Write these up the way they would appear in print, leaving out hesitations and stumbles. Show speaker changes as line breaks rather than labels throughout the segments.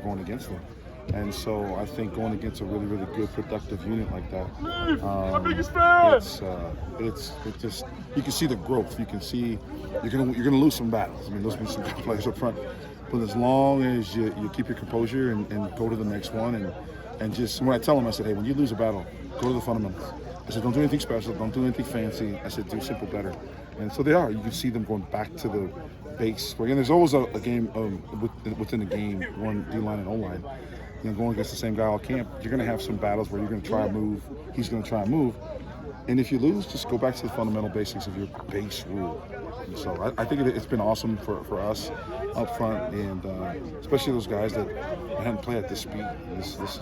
going against them. And so I think going against a really, really good, productive unit like that, it's just, you can see the growth. You can see you're gonna lose some battles. I mean, those be some good players up front, but as long as you keep your composure and go to the next one, and just when I tell them, I said, hey, when you lose a battle, go to the fundamentals. I said, don't do anything special, don't do anything fancy. I said, do simple better. And so they are. You can see them going back to the base. And there's always a game within the game, one D-line and O-line. You know, going against the same guy all camp, you're going to have some battles where you're going to try a move, he's going to try a move. And if you lose, just go back to the fundamental basics of your base rule. And so I think it's been awesome for us up front, and especially those guys that hadn't played at this speed. This is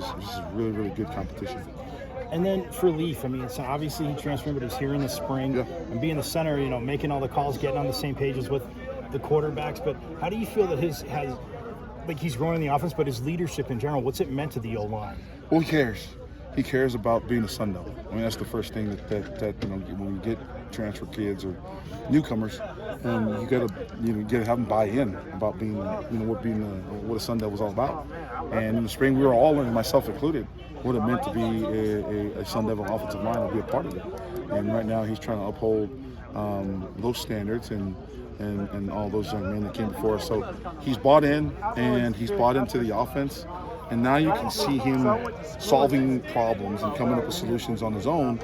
really, really good competition.
And then for Leaf, I mean, so obviously he transferred, but he's here in the spring.
Yeah.
And being the center, you know, making all the calls, getting on the same pages with the quarterbacks. But how do you feel that he's growing in the offense, but his leadership in general, what's it meant to the O-line?
Well, he cares. He cares about being a Sun Devil. I mean, that's the first thing that you know, when you get transfer kids or newcomers, you gotta have them buy in about being, you know, what a Sun Devil is all about. And in the spring, we were all learning, myself included, what it meant to be a Sun Devil offensive line and be a part of it. And right now, he's trying to uphold those standards and all those young men that came before us. So he's bought in, and he's bought into the offense. And now you can see him solving problems and coming up with solutions on his own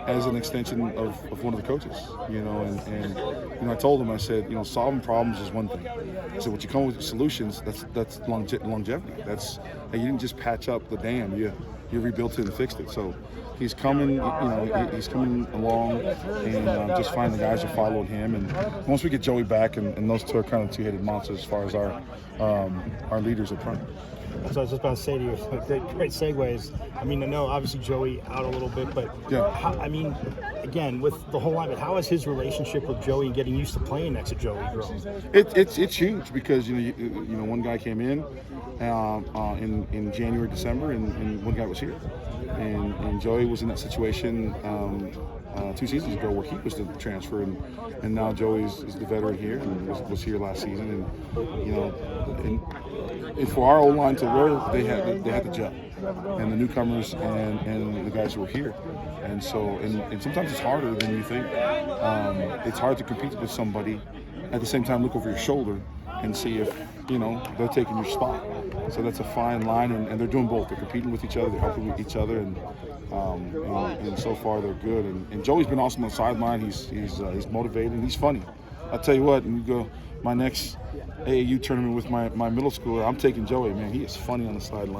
as an extension of one of the coaches, you know. And you know, I told him, I said, you know, solving problems is one thing. I said, what you come with solutions, that's longevity. That's, hey, you didn't just patch up the dam, you rebuilt it and fixed it. So he's coming, you know, he's coming along, and just find the guys who followed him. And once we get Joey back, and those two are kind of two-headed monsters as far as our leaders up front.
So I was just about to say to you, great segues. I mean, I know obviously Joey out a little bit, but
yeah.
I mean, again, with the whole line, but how has his relationship with Joey and getting used to playing next to Joey grown?
It's huge, because you know one guy came in January, December, and one guy was here, and Joey was in that situation 2 seasons ago where he was the transfer, and now Joey is the veteran here and was here last season, and you know, and for our O-line to where they had to gel, and the newcomers and the guys who were here, and so and sometimes it's harder than you think. It's hard to compete with somebody at the same time look over your shoulder and see if, you know, they're taking your spot. So that's a fine line, and they're doing both. They're competing with each other, they're helping with each other, and so far they're good. And Joey's been awesome on the sideline. He's motivated, and he's funny. I tell you what, when you go my next AAU tournament with my middle schooler, I'm taking Joey, man. He is funny on the sideline.